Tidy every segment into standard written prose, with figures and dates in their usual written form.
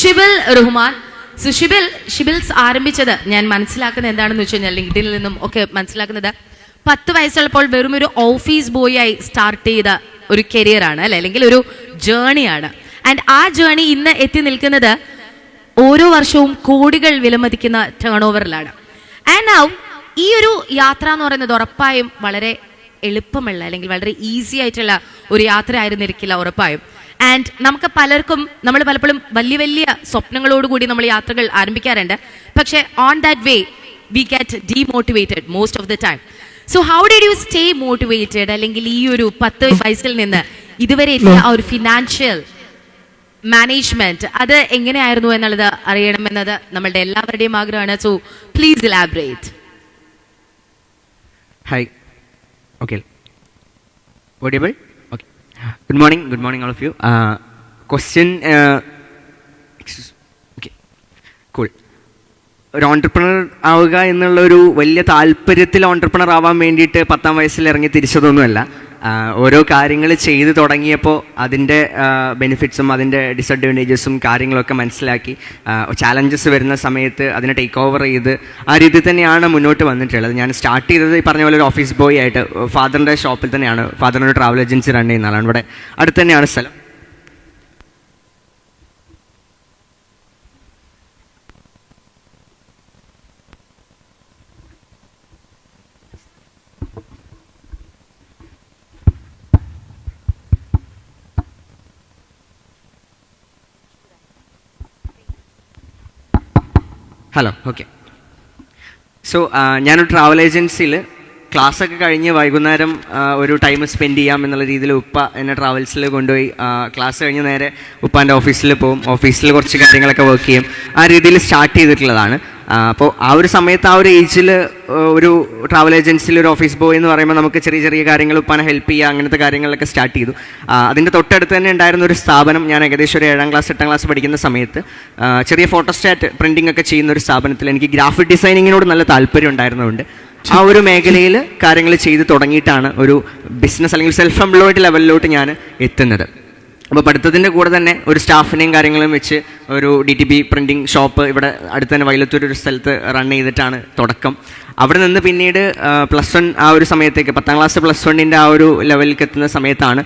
ഷിബിൽ റഹ്മാൻ. ഷിബിൽസ് ആരംഭിച്ചത് ഞാൻ മനസ്സിലാക്കുന്നത് എന്താണെന്ന് വെച്ച് കഴിഞ്ഞാൽ ലിങ്ക്ഡിനിൽ നിന്നും ഒക്കെ മനസ്സിലാക്കുന്നത് 10 വയസ്സുള്ളപ്പോൾ വെറും ഒരു ഓഫീസ് ബോയ് ആയി സ്റ്റാർട്ട് ചെയ്ത ഒരു കരിയറാണ് അല്ലെ, അല്ലെങ്കിൽ ഒരു ജേണിയാണ്. ആൻഡ് ആ ജേണി ഇന്ന് എത്തി നിൽക്കുന്നത് ഓരോ വർഷവും കോടികൾ വിലമതിക്കുന്ന ടേൺ ഓവറിലാണ്. ആൻഡ് നൗ ഈ ഒരു യാത്ര എന്ന് പറയുന്നത് ഉറപ്പായും വളരെ എളുപ്പമുള്ള അല്ലെങ്കിൽ വളരെ ഈസി ആയിട്ടുള്ള ഒരു യാത്ര ആയിരുന്നിരിക്കില്ല ഉറപ്പായും. ആൻഡ് നമുക്ക് പലർക്കും നമ്മൾ പലപ്പോഴും വലിയ വലിയ സ്വപ്നങ്ങളോടുകൂടി നമ്മൾ യാത്രകൾ ആരംഭിക്കാറുണ്ട്. പക്ഷേ on that way we get demotivated most of the time. So how did you stay motivated? അല്ലെങ്കിൽ ഈ ഒരു 10 വയസ്സിൽ നിന്ന് ഇതുവരെ എത്തിയ ആ ഒരു ഫിനാൻഷ്യൽ മാനേജ്മെന്റ് അത് എങ്ങനെയായിരുന്നു എന്നുള്ളത് അറിയണമെന്നത് നമ്മളുടെ എല്ലാവരുടെയും ആഗ്രഹമാണ്. So please elaborate. Hi, okay, audible? Okay. Good morning all of you. Question, okay, cool. ഒരു ഓൺട്രപ്രണർ ആവുക എന്നുള്ള ഒരു വലിയ താല്പര്യത്തിൽ ഓൺട്രപ്രണർ ആവാൻ വേണ്ടിയിട്ട് 10-ാം വയസ്സിൽ ഇറങ്ങി തിരിച്ചതൊന്നുമല്ല. ഓരോ കാര്യങ്ങൾ ചെയ്ത് തുടങ്ങിയപ്പോൾ അതിൻ്റെ ബെനിഫിറ്റ്സും അതിൻ്റെ ഡിസഡ്വാൻറ്റേജസും കാര്യങ്ങളൊക്കെ മനസ്സിലാക്കി ചാലഞ്ചസ് വരുന്ന സമയത്ത് അതിനെ ടേക്ക് ഓവർ ചെയ്ത് ആ രീതിയിൽ തന്നെയാണ് മുന്നോട്ട് വന്നിട്ടുള്ളത്. ഞാൻ സ്റ്റാർട്ട് ചെയ്തത് ഈ പറഞ്ഞ പോലെ ഒരു ഓഫീസ് ബോയ് ആയിട്ട് ഫാദറിൻ്റെ ഷോപ്പിൽ തന്നെയാണ്. ഫാദറിൻ്റെ ഒരു ട്രാവൽ ഏജൻസി റൺ ചെയ്യുന്ന ആളാണ്. ഇവിടെ അടുത്ത് തന്നെയാണ് സ്ഥലം. Hello, okay. സോ ഞാനൊരു ട്രാവൽ ഏജൻസിയിൽ ക്ലാസ്സൊക്കെ കഴിഞ്ഞ് വൈകുന്നേരം ഒരു ടൈം സ്പെൻഡ് ചെയ്യാം എന്നുള്ള രീതിയിൽ ഉപ്പ എന്നെ ട്രാവൽസിൽ കൊണ്ടുപോയി. ക്ലാസ് കഴിഞ്ഞ് നേരെ ഉപ്പാൻ്റെ ഓഫീസിൽ പോകും. ഓഫീസിൽ കുറച്ച് കാര്യങ്ങളൊക്കെ വർക്ക് ചെയ്യും. ആ രീതിയിൽ സ്റ്റാർട്ട് ചെയ്തിട്ടുള്ളതാണ്. അപ്പോൾ ആ ഒരു സമയത്ത് ആ ഒരു ഏജിൽ ഒരു ട്രാവൽ ഏജൻസിയിൽ ഒരു ഓഫീസ് ബോയ് എന്ന് പറയുമ്പോൾ നമുക്ക് ചെറിയ ചെറിയ കാര്യങ്ങൾ ഉപ്പാനെ ഹെൽപ്പ് ചെയ്യുക, അങ്ങനത്തെ കാര്യങ്ങളൊക്കെ സ്റ്റാർട്ട് ചെയ്തു. അതിൻ്റെ തൊട്ടടുത്ത് തന്നെ ഉണ്ടായിരുന്ന ഒരു സ്ഥാപനം, ഞാൻ ഏകദേശം ഒരു 7ാം ക്ലാസ് 8ാം ക്ലാസ് പഠിക്കുന്ന സമയത്ത് ചെറിയ ഫോട്ടോസ്റ്റാറ്റ് പ്രിൻറ്റിംഗ് ഒക്കെ ചെയ്യുന്ന ഒരു സ്ഥാപനത്തിൽ എനിക്ക് ഗ്രാഫിക് ഡിസൈനിങ്ങിനോട് നല്ല താല്പര്യം ഉണ്ടായിരുന്നതുകൊണ്ട് ആ ഒരു മേഖലയിൽ കാര്യങ്ങൾ ചെയ്ത് തുടങ്ങിയിട്ടാണ് ഒരു ബിസിനസ് അല്ലെങ്കിൽ സെൽഫ് എംപ്ലോയ്ഡ് ലെവലിലോട്ട് ഞാൻ എത്തുന്നത്. അപ്പോൾ പഠിത്തത്തിൻ്റെ കൂടെ തന്നെ ഒരു സ്റ്റാഫിനെയും കാര്യങ്ങളും വെച്ച് ഒരു DTP പ്രിൻറ്റിങ് ഷോപ്പ് ഇവിടെ അടുത്ത് തന്നെ വൈലത്തൂർ ഒരു സ്ഥലത്ത് റൺ ചെയ്തിട്ടാണ് തുടക്കം. അവിടെ നിന്ന് പിന്നീട് +1 ആ ഒരു സമയത്തേക്ക് 10ാം ക്ലാസ് +1ൻ്റെ ആ ഒരു ലെവലിലേക്ക് എത്തുന്ന സമയത്താണ്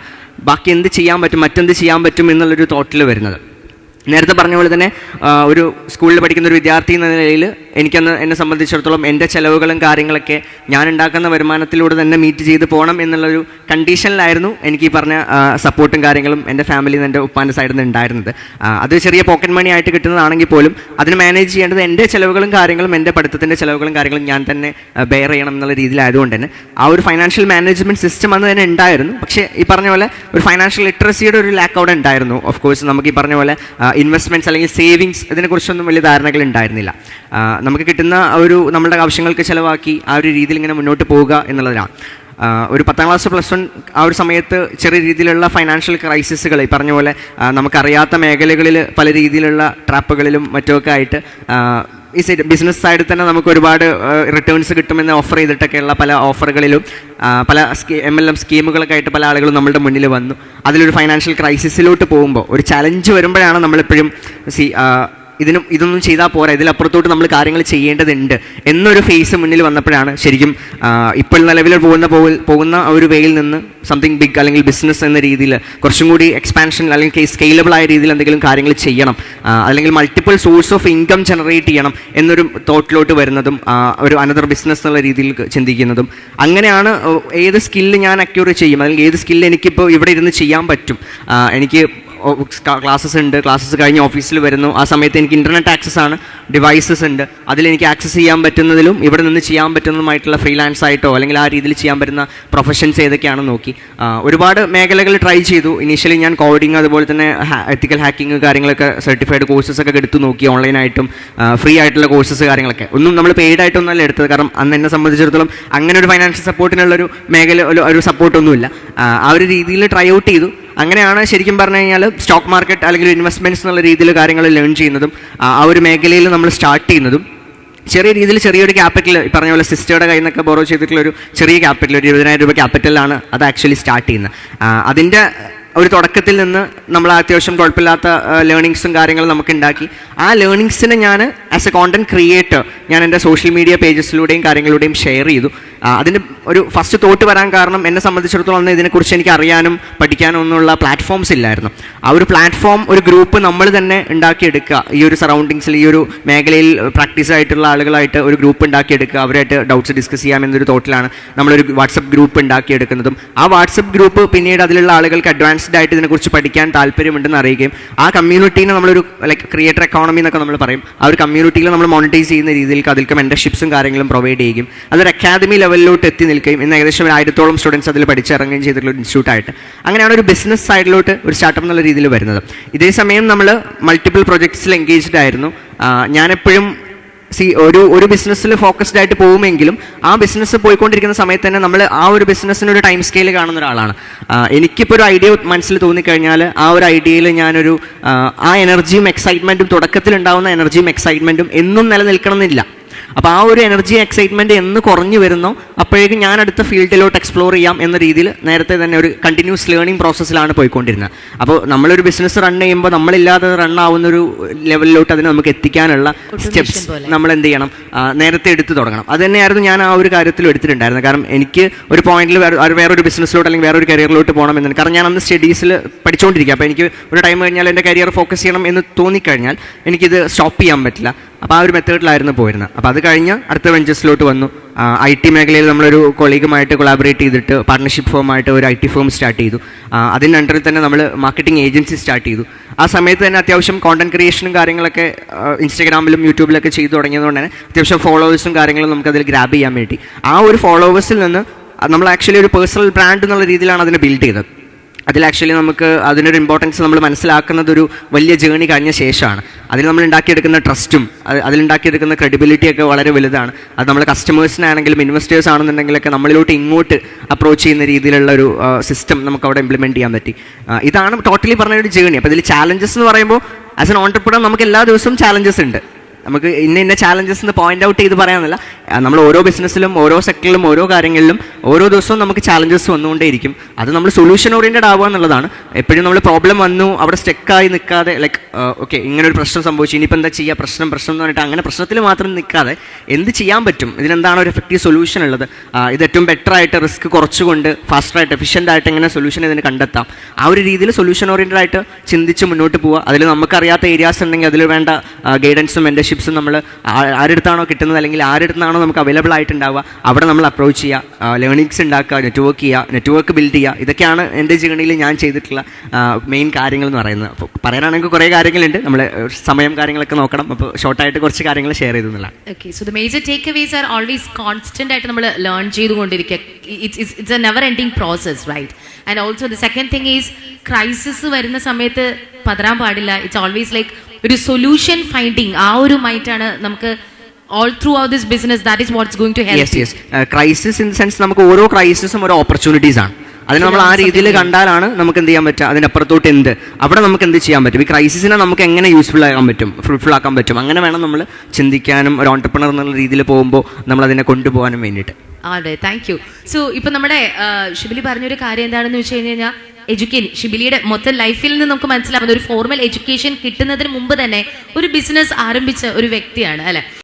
ബാക്കി എന്ത് ചെയ്യാൻ പറ്റും, മറ്റെന്ത് ചെയ്യാൻ പറ്റും എന്നുള്ളൊരു തോട്ടിൽ വരുന്നത്. നേരത്തെ പറഞ്ഞ പോലെ തന്നെ ഒരു സ്കൂളിൽ പഠിക്കുന്ന ഒരു വിദ്യാർത്ഥി എന്ന നിലയിൽ എന്നെ സംബന്ധിച്ചിടത്തോളം എൻ്റെ ചിലവുകളും കാര്യങ്ങളൊക്കെ ഞാൻ ഉണ്ടാക്കുന്ന വരുമാനത്തിലൂടെ തന്നെ മീറ്റ് ചെയ്ത് പോകണം എന്നുള്ളൊരു കണ്ടീഷനിലായിരുന്നു എനിക്ക് ഈ പറഞ്ഞ സപ്പോർട്ടും കാര്യങ്ങളും എൻ്റെ ഫാമിലിയിൽ നിന്ന് എൻ്റെ ഉപ്പാൻ്റെ സൈഡിൽ നിന്ന് ഉണ്ടായിരുന്നത്. അത് ചെറിയ പോക്കറ്റ് മണി ആയിട്ട് കിട്ടുന്നതാണെങ്കിൽ പോലും അതിന് മാനേജ് ചെയ്യേണ്ടത് എൻ്റെ ചിലവുകളും കാര്യങ്ങളും എൻ്റെ പഠിത്തത്തിൻ്റെ ചിലവുകളും കാര്യങ്ങളും ഞാൻ തന്നെ ബെയർ ചെയ്യണം എന്നുള്ള രീതിയിലായതുകൊണ്ട് തന്നെ ആ ഒരു ഫൈനാൻഷ്യൽ മാനേജ്മെൻറ്റ് സിസ്റ്റം അന്ന് തന്നെ ഉണ്ടായിരുന്നു. പക്ഷേ ഈ പറഞ്ഞ പോലെ ഒരു ഫൈനാൻഷ്യൽ ലിറ്ററസിയുടെ ഒരു ലാക്ക് അവിടെ ഉണ്ടായിരുന്നു. ഓഫ് കോഴ്സ് നമുക്ക് ഈ പറഞ്ഞ പോലെ ഇൻവെസ്റ്റ്മെൻറ്റ്സ് അല്ലെങ്കിൽ സേവിങ്സ് ഇതിനെക്കുറിച്ചൊന്നും വലിയ ധാരണകൾ ഉണ്ടായിരുന്നില്ല. നമുക്ക് കിട്ടുന്ന ഒരു നമ്മളുടെ ആവശ്യങ്ങൾക്ക് ചിലവാക്കി ആ ഒരു രീതിയിൽ ഇങ്ങനെ മുന്നോട്ട് പോവുക എന്നുള്ളതാണ്. ഒരു 10ാം ക്ലാസ് +1 ആ ഒരു സമയത്ത് ചെറിയ രീതിയിലുള്ള ഫൈനാൻഷ്യൽ ക്രൈസിസുകൾ ഈ പറഞ്ഞ പോലെ നമുക്കറിയാത്ത മേഖലകളിൽ പല രീതിയിലുള്ള ട്രാപ്പുകളിലും മറ്റുമൊക്കെ ആയിട്ട് ഈ ബിസിനസ് സൈഡിൽ തന്നെ നമുക്ക് ഒരുപാട് റിട്ടേൺസ് കിട്ടുമെന്ന് ഓഫർ ചെയ്തിട്ടൊക്കെയുള്ള പല ഓഫറുകളിലും പല MLM സ്കീമുകളൊക്കെ ആയിട്ട് പല ആളുകളും നമ്മളുടെ മുന്നിൽ വന്നു. അതിലൊരു ഫൈനാൻഷ്യൽ ക്രൈസിസിലോട്ട് പോകുമ്പോൾ ഒരു ചലഞ്ച് വരുമ്പോഴാണ് നമ്മളെപ്പോഴും ഇതൊന്നും ചെയ്താൽ പോരാ, ഇതിലപ്പുറത്തോട്ട് നമ്മൾ കാര്യങ്ങൾ ചെയ്യേണ്ടതുണ്ട് എന്നൊരു ഫേസ് മുന്നിൽ വന്നപ്പോഴാണ് ശരിക്കും ഇപ്പോൾ നിലവിൽ പോകുന്ന ഒരു വേയിൽ നിന്ന് സംതിങ് ബിഗ് അല്ലെങ്കിൽ ബിസിനസ് എന്ന രീതിയിൽ കുറച്ചും കൂടി എക്സ്പാൻഷൻ അല്ലെങ്കിൽ സ്കെയിലബിൾ ആയ രീതിയിൽ എന്തെങ്കിലും കാര്യങ്ങൾ ചെയ്യണം, അല്ലെങ്കിൽ multiple source of income generate ചെയ്യണം എന്നൊരു തോട്ടിലോട്ട് വരുന്നതും ഒരു അനദർ ബിസിനസ് എന്നുള്ള രീതിയിൽ ചിന്തിക്കുന്നതും. അങ്ങനെയാണ് ഏത് സ്കില്ല് ഞാൻ അക്യൂർ ചെയ്യും, അല്ലെങ്കിൽ ഏത് സ്കില്ല് എനിക്കിപ്പോൾ ഇവിടെ ഇരുന്ന് ചെയ്യാൻ പറ്റും. എനിക്ക് ക്ലാസ്സസ് കഴിഞ്ഞ് ഓഫീസിൽ വരുന്നു. ആ സമയത്ത് എനിക്ക് ഇൻ്റർനെറ്റ് ആക്സസ് ആണ്, ഡിവൈസസ് ഉണ്ട്, അതിലെനിക്ക് ആക്സസ് ചെയ്യാൻ പറ്റുന്നതിലും ഇവിടെ നിന്ന് ചെയ്യാൻ പറ്റുന്നതുമായിട്ടുള്ള ഫ്രീലാൻസ് ആയിട്ടോ അല്ലെങ്കിൽ ആ രീതിയിൽ ചെയ്യാൻ പറ്റുന്ന പ്രൊഫഷൻസ് ഏതൊക്കെയാണെന്ന് നോക്കി ഒരുപാട് മേഖലകൾ ട്രൈ ചെയ്തു. ഇനീഷ്യലി ഞാൻ കോഡിങ് അതുപോലെ തന്നെ എത്തിക്കൽ ഹാക്കിങ് കാര്യങ്ങളൊക്കെ സർട്ടിഫൈഡ് കോഴ്സസ് ഒക്കെ എടുത്തു നോക്കി, ഓൺലൈനായിട്ടും ഫ്രീ ആയിട്ടുള്ള കോഴ്സസ് കാര്യങ്ങളൊക്കെ. ഒന്നും നമ്മൾ പെയ്ഡ് ആയിട്ടൊന്നുമല്ല എടുത്തത്, കാരണം അന്ന് എന്നെ സംബന്ധിച്ചിടത്തോളം അങ്ങനെ ഒരു ഫൈനാൻഷ്യൽ സപ്പോർട്ടിനുള്ളൊരു മേഖല ഒരു സപ്പോർട്ടൊന്നുമില്ല. ആ ഒരു രീതിയിൽ ട്രൈ ഔട്ട് ചെയ്തു. അങ്ങനെയാണ് ശരിക്കും പറഞ്ഞു കഴിഞ്ഞാൽ സ്റ്റോക്ക് മാർക്കറ്റ് അല്ലെങ്കിൽ ഇൻവെസ്റ്റ്മെൻറ്റ്സ് എന്നുള്ള രീതിയിൽ കാര്യങ്ങൾ ലേൺ ചെയ്യുന്നതും ആ ഒരു മേഖലയിൽ നമ്മൾ സ്റ്റാർട്ട് ചെയ്യുന്നതും. ചെറിയ രീതിയിൽ ചെറിയൊരു ക്യാപിറ്റൽ ഈ പറഞ്ഞ പോലെ സിസ്റ്ററുടെ കയ്യിൽ നിന്നൊക്കെ ബോറോ ചെയ്തിട്ടുള്ളൊരു ചെറിയ ക്യാപിറ്റൽ, ഒരു 20,000 രൂപ ക്യാപിറ്റലാണ് അത് ആക്ച്വലി സ്റ്റാർട്ട് ചെയ്യുന്നത്. അതിൻ്റെ ഒരു തുടക്കത്തിൽ നിന്ന് നമ്മൾ അത്യാവശ്യം കുഴപ്പമില്ലാത്ത ലേണിങ്സും കാര്യങ്ങളും നമുക്ക് ഉണ്ടാക്കി. ആ ലേണിങ്സിനെ ഞാൻ ആസ് എ കോണ്ടന്റ് ക്രിയേറ്റർ ഞാൻ എൻ്റെ സോഷ്യൽ മീഡിയ പേജസിലൂടെയും കാര്യങ്ങളിലൂടെയും ഷെയർ ചെയ്തു. അതിന് ഒരു ഫസ്റ്റ് തോട്ട് വരാൻ കാരണം എന്നെ സംബന്ധിച്ചിടത്തോളം അന്ന് ഇതിനെക്കുറിച്ച് എനിക്ക് അറിയാനും പഠിക്കാനും ഒന്നുമുള്ള പ്ലാറ്റ്ഫോംസ് ഇല്ലായിരുന്നു. ആ ഒരു പ്ലാറ്റ്ഫോം, ഒരു ഗ്രൂപ്പ് നമ്മൾ തന്നെ ഉണ്ടാക്കിയെടുക്കുക, ഈ ഒരു സറൗണ്ടിങ്സിൽ ഈ ഒരു മേഖലയിൽ പ്രാക്ടീസ് ആയിട്ടുള്ള ആളുകളായിട്ട് ഒരു ഗ്രൂപ്പ് ഉണ്ടാക്കിയെടുക്കുക, അവരായിട്ട് ഡൗട്ട്സ് ഡിസ്കസ് ചെയ്യാമെന്നൊരു തോട്ടിലാണ് നമ്മളൊരു വാട്സപ്പ് ഗ്രൂപ്പ് ഉണ്ടാക്കിയെടുക്കുന്നതും. ആ വാട്സപ്പ് ഗ്രൂപ്പ് പിന്നീട് അതിലുള്ള ആളുകൾക്ക് അഡ്വാൻസ്ഡ് ആയിട്ട് ഇതിനെക്കുറിച്ച് പഠിക്കാൻ താല്പര്യമുണ്ടെന്ന് അറിയുകയും ആ കമ്മ്യൂണിറ്റീനെ നമ്മളൊരു ലൈക്ക് ക്രിയേറ്റർ എക്കോണമി എന്നൊക്കെ നമ്മൾ പറയും, ആ ഒരു കമ്മ്യൂണിറ്റിയിൽ നമ്മൾ മോണിറ്റൈസ് ചെയ്യുന്ന രീതിയിൽ അതിൽക്ക് മെന്റർഷിപ്സും കാര്യങ്ങളും പ്രൊവൈഡ് ചെയ്യുകയും അതൊരു അക്കാദമി ലെവലിലോട്ട് എത്തി നിൽക്കുകയും ഇന്ന് ഏകദേശം 1000-ഓളം സ്റ്റുഡൻസ് അതിൽ പഠിച്ചിറങ്ങുകയും ചെയ്തിട്ടുള്ള ഒരു ഇൻസ്റ്റിറ്റ്യൂട്ടായിട്ട് അങ്ങനെയാണ് ഒരു ബിസിനസ് സൈഡിലോട്ട് ഒരു സ്റ്റാർട്ടപ്പ് എന്നുള്ള രീതിയിൽ വരുന്നത്. ഇതേ സമയം നമ്മൾ മൾട്ടിപ്പിൾ പ്രൊജക്ട്സിൽ എൻഗേജ്ഡ് ആയിരുന്നു. ഞാനെപ്പോഴും ഒരു ബിസിനസ്സിൽ ഫോക്കസ്ഡ് ആയിട്ട് പോകുമെങ്കിലും ആ ബിസിനസ് പോയിക്കൊണ്ടിരിക്കുന്ന സമയത്ത് തന്നെ നമ്മൾ ആ ഒരു ബിസിനസ്സിനൊരു ടൈം സ്കെയിൽ കാണുന്ന ഒരാളാണ്. എനിക്കിപ്പോൾ ഒരു ഐഡിയ മനസ്സിൽ തോന്നിക്കഴിഞ്ഞാൽ ആ ഒരു ഐഡിയയിൽ ഞാനൊരു ആ എനർജിയും എക്സൈറ്റ്മെൻറ്റും തുടക്കത്തിൽ ഉണ്ടാകുന്ന എനർജിയും എക്സൈറ്റ്മെൻറ്റും എന്നും നിലനിൽക്കണമെന്നില്ല. അപ്പോൾ ആ ഒരു എനർജി എക്സൈറ്റ്മെൻറ്റ് എന്ന് കുറഞ്ഞു വരുന്നോ അപ്പോഴേക്കും ഞാൻ അടുത്ത ഫീൽഡിലോട്ട് എക്സ്പ്ലോർ ചെയ്യാം എന്ന രീതിയിൽ നേരത്തെ തന്നെ ഒരു കണ്ടിന്യൂസ് ലേണിംഗ് പ്രോസസ്സിലാണ് പോയിക്കൊണ്ടിരുന്നത്. അപ്പോൾ നമ്മളൊരു ബിസിനസ് റൺ ചെയ്യുമ്പോൾ നമ്മളില്ലാതെ റൺ ആവുന്നൊരു ലെവലിലോട്ട് അതിന് നമുക്ക് എത്തിക്കാനുള്ള സ്റ്റെപ്സ് നമ്മൾ എന്ത് ചെയ്യണം, നേരത്തെ എടുത്തു തുടങ്ങണം. അത് തന്നെയായിരുന്നു ഞാൻ ആ ഒരു കാര്യത്തിലും എടുത്തിട്ടുണ്ടായിരുന്നത്. കാരണം എനിക്ക് ഒരു പോയിന്റിൽ വേറൊരു ബിസിനസ്സിലോട്ട് അല്ലെങ്കിൽ വേറൊരു കരിയറിലോട്ട് പോകണം എന്ന്, കാരണം ഞാൻ അന്ന് സ്റ്റഡീസിൽ പഠിച്ചുകൊണ്ടിരിക്കുക. അപ്പോൾ എനിക്ക് ഒരു ടൈം കഴിഞ്ഞാൽ എൻ്റെ കരിയർ ഫോക്കസ് ചെയ്യണം എന്ന് തോന്നിക്കഴിഞ്ഞാൽ എനിക്കിത് സ്റ്റോപ്പ് ചെയ്യാൻ പറ്റില്ല. അപ്പോൾ ആ ഒരു മെത്തേഡിലായിരുന്നു പോയിരുന്നത്. അപ്പോൾ അത് കഴിഞ്ഞ് അടുത്ത വെഞ്ചേഴ്സിലോട്ട് വന്നു. IT മേഖലയിൽ നമ്മളൊരു കൊളീഗുമായിട്ട് കൊളാബറേറ്റ് ചെയ്തിട്ട് പാർട്ണർഷിപ്പ് ഫോമായിട്ട് ഒരു IT ഫേം സ്റ്റാർട്ട് ചെയ്തു. അതിൻ്റെ അണ്ടറിൽ തന്നെ നമ്മൾ മാർക്കറ്റിംഗ് ഏജൻസി സ്റ്റാർട്ട് ചെയ്തു. ആ സമയത്ത് തന്നെ അത്യാവശ്യം കോണ്ടന്റ് ക്രിയേഷനും കാര്യങ്ങളൊക്കെ ഇൻസ്റ്റാഗ്രാമിലും യൂട്യൂബിലൊക്കെ ചെയ്തു തുടങ്ങിയതുകൊണ്ട് തന്നെ അത്യാവശ്യം ഫോളോവേഴ്സും കാര്യങ്ങളും നമുക്കതിൽ ഗ്രാബ് ചെയ്യാൻ വേണ്ടി ആ ഒരു ഫോളോവേഴ്സിൽ നിന്ന് നമ്മൾ ആക്ച്വലി ഒരു പേഴ്സണൽ ബ്രാൻഡ് എന്നുള്ള രീതിയിലാണ് അതിനെ ബിൽഡ് ചെയ്തത്. അതിൽ ആക്ച്വലി നമുക്ക് അതിനൊരു ഇമ്പോർട്ടൻസ് നമ്മൾ മനസ്സിലാക്കുന്നത് ഒരു വലിയ ജേണി കഴിഞ്ഞ ശേഷമാണ്. അതിൽ നമ്മൾ ഉണ്ടാക്കിയെടുക്കുന്ന ട്രസ്റ്റും അതിലുണ്ടാക്കിയെടുക്കുന്ന ക്രെഡിബിലിറ്റിയൊക്കെ വളരെ വലുതാണ്. അത് നമ്മൾ കസ്റ്റമേഴ്സിനാണെങ്കിലും ഇൻവെസ്റ്റേഴ്സ് ആണെന്നുണ്ടെങ്കിലൊക്കെ നമ്മളിലോട്ട് ഇങ്ങോട്ട് അപ്രോച്ച് ചെയ്യുന്ന രീതിയിലുള്ള ഒരു സിസ്റ്റം നമുക്ക് അവിടെ ഇംപ്ലിമെൻറ്റ് ചെയ്യാൻ പറ്റി. ഇതാണ് ടോട്ടലി പറഞ്ഞൊരു ജേണി. അപ്പോൾ ഇതിൽ ചാലഞ്ചസ് എന്ന് പറയുമ്പോൾ ആസ് എൻ ഓൺടർപ്രണർ നമുക്ക് എല്ലാ ദിവസവും ചാലഞ്ചസ് ഉണ്ട്. നമുക്ക് ഇന്ന ചാലഞ്ചസ് എന്ന് പോയിന്റ് ഔട്ട് ചെയ്ത് പറയാമെന്നില്ല. നമ്മൾ ഓരോ ബിസിനസ്സിലും ഓരോ സെക്ടറിലും ഓരോ കാര്യങ്ങളിലും ഓരോ ദിവസവും നമുക്ക് ചാലഞ്ചസ് വന്നുകൊണ്ടേയിരിക്കും. അത് നമ്മൾ സൊല്യൂഷൻ ഓറിയൻറ്റഡ് ആവുക എന്നുള്ളതാണ്. എപ്പോഴും നമ്മൾ പ്രോബ്ലം വന്നു അവിടെ സ്റ്റെക്കായി നിൽക്കാതെ ലൈക്ക് ഓക്കെ ഇങ്ങനൊരു പ്രശ്നം സംഭവിച്ചു, ഇനിയിപ്പോൾ എന്താ ചെയ്യുക, പ്രശ്നം എന്ന് പറഞ്ഞിട്ട് അങ്ങനെ പ്രശ്നത്തിൽ മാത്രം നിൽക്കാതെ എന്ത് ചെയ്യാൻ പറ്റും, ഇതിനെന്താണ് ഒരു എഫക്റ്റീവ് സൊല്യൂഷൻ ഉള്ളത്, ഇത് ഏറ്റവും ബെറ്റർ ആയിട്ട് റിസ്ക് കുറച്ചുകൊണ്ട് ഫാസ്റ്ററായിട്ട് എഫിഷ്യൻ്റ് ആയിട്ട് എങ്ങനെ സൊല്യൂഷൻ ഇതിന് കണ്ടെത്താം, ആ ഒരു രീതിയിൽ സൊല്യൂഷൻ ഓറിയൻറ്റഡ് ആയിട്ട് ചിന്തിച്ച് മുന്നോട്ട് പോവുക. അതിൽ നമുക്കറിയാത്ത ഏരിയാസ് ഉണ്ടെങ്കിൽ അതിൽ വേണ്ട ഗൈഡൻസും മെൻറ്റർഷിപ്സും നമ്മൾ ആരെടുത്താണോ കിട്ടുന്നത് അല്ലെങ്കിൽ ആരെടുത്താണോ നമുക്ക് അവൈലബിൾ ആയിട്ടുണ്ടാവുക അവിടെ നമ്മൾ അപ്രോച്ച് ചെയ്യുക, ലേണിങ്സ് ഉണ്ടാക്കുക, നെറ്റ്വർക്ക് ബിൽഡ് ചെയ്യുക. ഇതൊക്കെയാണ് എൻ്റെ ജേണിയിൽ ഞാൻ ചെയ്തിട്ടുള്ള മെയിൻ കാര്യങ്ങൾ എന്ന് പറയുന്നത്. അപ്പോൾ പറയാനാണെങ്കിൽ കുറേ കാര്യങ്ങളുണ്ട്, നമ്മൾ സമയം കാര്യങ്ങളൊക്കെ നോക്കണം. അപ്പോൾ ഷോർട്ടായിട്ട് കുറച്ച് കാര്യങ്ങൾ ഷെയർ ചെയ്തു എന്നുള്ളതാണ്. Okay, so the major takeaways are always constant ആയിട്ട് നമ്മൾ ലേൺ ചെയ്തുകൊണ്ടിരിക്കുക. It's a never ending process, right? And also the second thing is crisis വരുന്ന സമയത്ത് പതറാൻ പാടില്ല. ഇറ്റ്സ് ഓൾവേസ് ലൈക്ക് ഒരു സൊല്യൂഷൻ ഫൈൻഡിങ്, ആ ഒരു മൈൻഡാണ് നമുക്ക് all throughout this business, that is what's going to help. Yes. Crisis in the sense നമുക്ക് ഓരോ ക്രൈസിസും ഓരോ ഓപ്പർച്യൂണിറ്റീസ് ആണ്. അതിന് നമ്മൾ ആ രീതിയിൽ കണ്ടാലാണ് നമുക്ക് എന്ത് ചെയ്യാൻ പറ്റുക, അതിനപ്പുറത്തോട്ട് അവിടെ നമുക്ക് എന്ത് ചെയ്യാൻ പറ്റും, ഈ ക്രൈസിസിനെ നമുക്ക് എങ്ങനെ യൂസ്ഫുൾ ആക്കാൻ പറ്റും, ഫ്രൂട്ട്ഫുൾ ആക്കാൻ പറ്റും, അങ്ങനെ വേണം നമ്മൾ ചിന്തിക്കാനും ഒരു ഓൺടർപ്രണർ എന്നുള്ള രീതിയിൽ പോകുമ്പോൾ നമ്മൾ അതിനെ കൊണ്ടുപോകാനും വേണ്ടിയിട്ട്. അതെ, താങ്ക് യു. സോ ഇപ്പം നമ്മുടെ ഷിബിലി പറഞ്ഞൊരു കാര്യം എന്താണെന്ന് വെച്ച് കഴിഞ്ഞാൽ ഷിബിലിയുടെ മൊത്തം ലൈഫിൽ നിന്ന് നമുക്ക് മനസ്സിലാവുന്ന ഒരു ഫോർമൽ എഡ്യൂക്കേഷൻ കിട്ടുന്നതിന് മുമ്പ് തന്നെ ഒരു ബിസിനസ് ആരംഭിച്ച ഒരു വ്യക്തിയാണ്, അല്ലെ?